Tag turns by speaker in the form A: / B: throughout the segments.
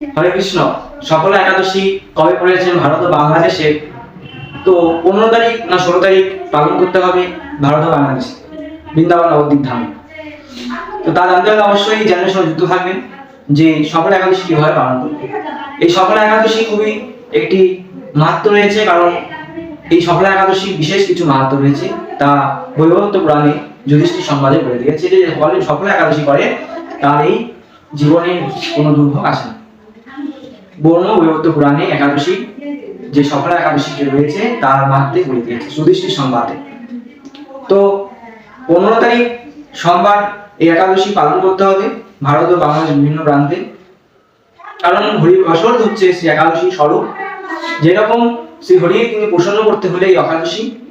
A: হরে কৃষ্ণ। সকল একাদশী কবে পড়েছেন ভারত ও বাংলাদেশে? তো 15 তারিখ না 16 তারিখ পালন করতে হবে ভারত ও বাংলাদেশে, বৃন্দাবন নবদ্বীপ ধামে। তো তা জানতে হলে অবশ্যই চ্যানেলের সঙ্গে যুক্ত থাকবেন যে সকল একাদশী কিভাবে পালন করবে। এই সকল একাদশী খুবই একটি মাহাত্ম্য রয়েছে, কারণ এই সকল একাদশী বিশেষ কিছু মাহাত্ম্য রয়েছে, তা বৈবর্ত পুরাণে যুধিষ্ঠির সংবাদে বলে দিয়েছে যে সকল একাদশী করে তার এই জীবনে কোনো দুর্ভোগ আসে না। বর্ণ বৈবর্ত পুরাণে একাদশী যে সকল একাদশী রয়েছে তার মাহাত্ম্য বলে দিয়েছে যুধিষ্ঠির সংবাদে। তো 15 তারিখ সোমবার এই একাদশী পালন করতে হবে ভারত ও বাংলাদেশ বিভিন্ন প্রান্তে, কারণ হরি বসর হচ্ছে শ্রী একাদশী স্বরূপ। যেরকম শ্রী হরিকে কিন্তু প্রসন্ন করতে হলে এই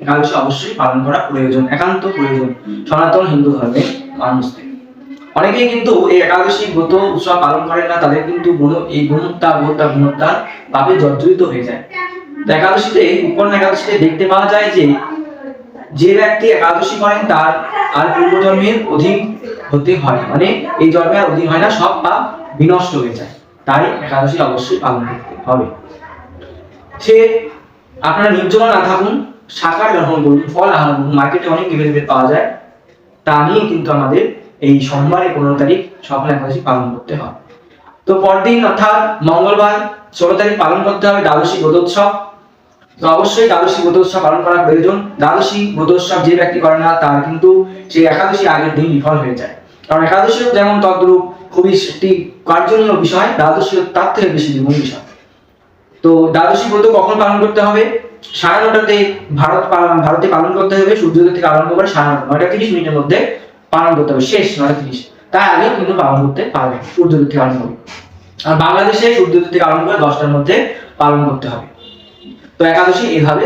A: একাদশী অবশ্যই পালন করা প্রয়োজন, একান্ত প্রয়োজন সনাতন হিন্দু ধর্মের মানুষদের। অনেকেই কিন্তু এই একাদশী ব্রত উৎসব পালন করেন না, তাদের কিন্তু এই গুণোত্তার পাপে জর্জরিত হয়ে যায়। তো একাদশীতে উপন্ন একাদশীতে দেখতে পাওয়া যায় যে ব্যক্তি একাদশী করেন তার আর পূর্বজন্মের অধীন হতে হয়, মানে এই জন্মে আর অধীন হয় না, সব পাপ বিনষ্ট হয়ে যায়। তাই একাদশী অবশ্যই পালন করতে হবে। সে আপনারা নির্জলা না থাকুন, শাকার গ্রহণ করুন, ফল আহার করুন, মার্কেটে অনেক এভেলেবেল পাওয়া যায়, তা নিয়ে কিন্তু আমাদের এই সোমবারে 15 তারিখ সকল একাদশী পালন করতে হবে। তো পরদিন অর্থাৎ মঙ্গলবার 16 তারিখ পালন করতে হবে দ্বাদশী ব্রতোৎসব। তো অবশ্যই দ্বাদশী ব্রতোৎসব পালন করা প্রয়োজন। দ্বাদশী ব্রতোৎসব যে ব্যক্তি করে না তার কিন্তু সেই একাদশী আগের দিন বিফল হয়ে যায়, কারণ একাদশীও যেমন তদ্রূপ খুবই একটি কার্যনীয় বিষয়, দ্বাদশীও তার থেকে বেশি জীবন বিষয়। তো দ্বাদশী ব্রত কখন পালন করতে হবে? 9:30টাতে ভারতে পালন করতে হবে। সূর্যোদয় থেকে আরম্ভ করে 9:30 মধ্যে পালন করতে হবে, শেষ 9:30। তাই আগে কিন্তু পালন করতে পারবে সূর্যোদয় থেকে আরম্ভ করে। আর বাংলাদেশে সূর্যোদয় থেকে আরম্ভ করে 10টার মধ্যে পালন করতে হবে। তো একাদশী এইভাবে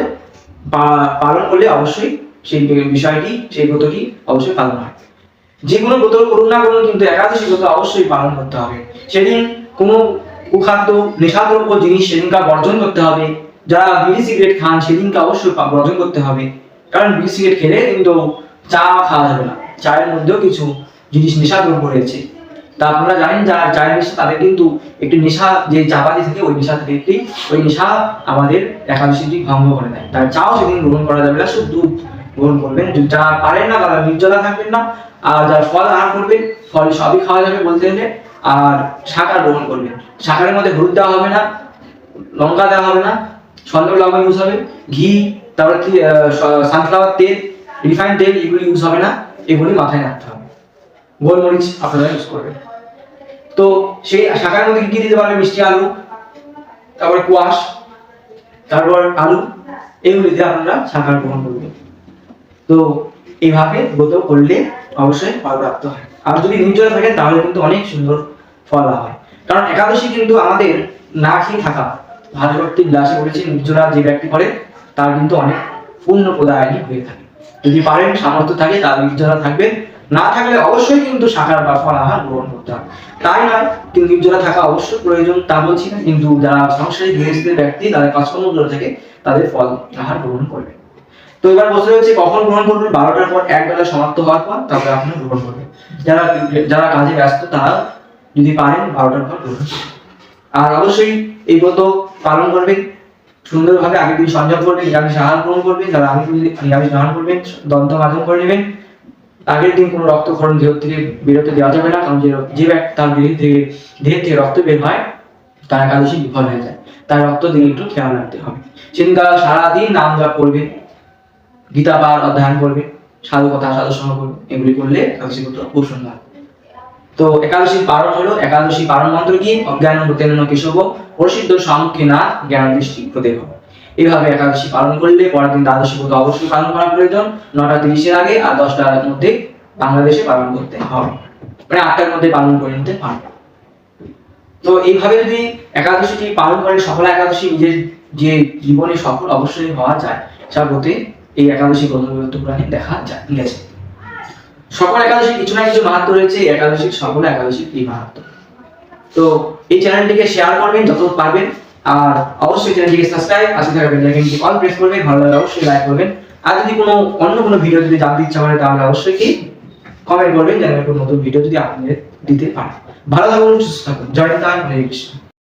A: পালন করলে অবশ্যই সেই বিষয়টি, সেই ব্রতটি অবশ্যই পালন হয়। যে কোনো ব্রত করুন না করুন, কিন্তু একাদশী ব্রত অবশ্যই পালন করতে হবে। সেদিন কোনো কুখাদ্য নেশাদ্রব্য জিনিস সেদিনকার বর্জন করতে হবে। যারা বিড়ি সিগারেট খান সেদিনকে অবশ্যই বর্জন করতে হবে, কারণ বিড়ি সিগারেট খেলে কিন্তু চা খাওয়া যাবে না, চায়ের মধ্যেও কিছু জিনিস নেশাদ্রব্য রয়েছে। তা আপনারা জানেন যারা চায়ের নেশা, তাদের কিন্তু একটি নেশা যে চাপাতি থাকে, ওই নেশা থেকে ওই নেশা আমাদের একাদশীটি ভঙ্গ করে দেয়। তাই চাও সেদিন গ্রহণ করা যাবে না, শুধু দুধ গ্রহণ করবেন। যারা পারেন না তারা নির্জলা থাকবেন না, আর যারা ফল আহার করবেন, ফল সবই খাওয়া যাবে বলতে গেলে। আর শাকার গ্রহণ করবেন, শাকারের মধ্যে হলুদ দেওয়া হবে না, লঙ্কা দেওয়া হবে না, সন্দেহ লবণ ইউজ হবে, ঘি, তারপরে সানফ্লাওয়ার তেল, রিফাইন্ড তেল, এগুলি ইউজ হবে না, এগুলি মাথায় রাখতে হবে। গোলমরিচ আপনারা ইউজ করবেন। তো সেই শাকার মধ্যে কি দিতে পারবেন? মিষ্টি আলু, তারপর কোয়াশ, তারপর আলু, এগুলি দিয়ে আপনারা শাকার গ্রহণ করবেন। তো এইভাবে ব্রত করলে অবশ্যই ফল প্রাপ্ত হয়। আর যদি নির্জলা থাকেন তাহলে কিন্তু অনেক সুন্দর ফল হয়, কারণ একাদশী কিন্তু আমাদের না খেয়ে থাকা। ভারতভক্তি বিলাসে বলেছে নির্জলা যে ব্যক্তি করে তার কিন্তু অনেক পূর্ণ প্রদায়নী হয়ে থাকে। যদি পারেন, সামর্থ্য থাকে, তার নির্জলা থাকবেন। না থাকলে অবশ্যই কিন্তু শাকার বা ফল আহার গ্রহণ করতে হবে। তাই নয় কিন্তু নির্জলা থাকা অবশ্যই প্রয়োজন তা বলছি না, কিন্তু যারা সংসারী গৃহস্থের ব্যক্তি তাদের কাজকর্মগুলো থেকে তাদের ফল আহার গ্রহণ করবে। তো এবার বসে রয়েছে কখন গ্রহণ করবেন? 12টার পর, এক বেলা সমাপ্ত হওয়ার পর তারপরে আপনি গ্রহণ করবেন। যারা কাজে ব্যস্ত তারা যদি পারেন 12টার পর গ্রহণ করবেন। আর অবশ্যই এই ব্রত পালন করবেন সুন্দরভাবে। আগের দিন সংযম করবেন, নিরামিষ আহার গ্রহণ করবেন। যারা নিরামিষ গ্রহণ করবেন দন্ত মাজন করে নেবেন। আগের দিন কোনো রক্তক্ষরণ দেহ থেকে বেরোতে দেওয়া যাবে না, কারণ যে ব্যক্তি তার দেহ থেকে রক্ত বের হয় তার একাদশী বিফল হয়ে যায়। তার রক্ত দিকে একটু খেয়াল রাখতে হবে। সেদিন তারা সারাদিন নাম জপ করবেন, গীতা পাঠ অধ্যয়ন করবে, সাধু কথা সাধু সঙ্গ করবে। এগুলি করলে একাদশী ব্রত খুব সুন্দর। তো একাদশীর পারণ হলো, একাদশী পারণ মন্ত্র কি? অজ্ঞান ভূতেন কেশব প্রসিদ্ধ সম্মুখে না জ্ঞান দৃষ্টি প্রদেহ। এইভাবে একাদশী পালন করলে পরের দিন দ্বাদশী ব্রত অবশ্যই পালন করা প্রয়োজন। 9:30-এর আগে আর 10টার মধ্যে বাংলাদেশে পালন করতে হবে, মানে 8টার মধ্যে পালন করে নিতে পারবে। তো এইভাবে যদি একাদশীটি পালন করে সকল একাদশী নিজের যে জীবনে সফল অবশ্যই হওয়া যায়, তার প্রতি এই একাদশী ব্রহ্মবিবর্ত পুরাণে দেখা গেছে। সকল একাদশী কিছু না কিছু মাহাত্ম্য রয়েছে, একাদশীর সকল একাদশীর এই মাহাত্ম্য। তো এই চ্যানেলটিকে শেয়ার করবেন যত পারবেন, আর অবশ্যই চ্যানেলটিকে সাবস্ক্রাইব, পাশে থাকা বেল আইকনটি অল প্রেস করবেন। ভালো লাগলে অবশ্যই লাইক করবেন। আর যদি অন্য কোনো ভিডিও যদি জানতে ইচ্ছা করে তাহলে অবশ্যই কি কমেন্ট করবেন, যেন নতুন ভিডিও যদি আপনাদের দিতে পারে। ভালো থাকুন, সুস্থ থাকুন। জয় হিন্দ, হরে কৃষ্ণ।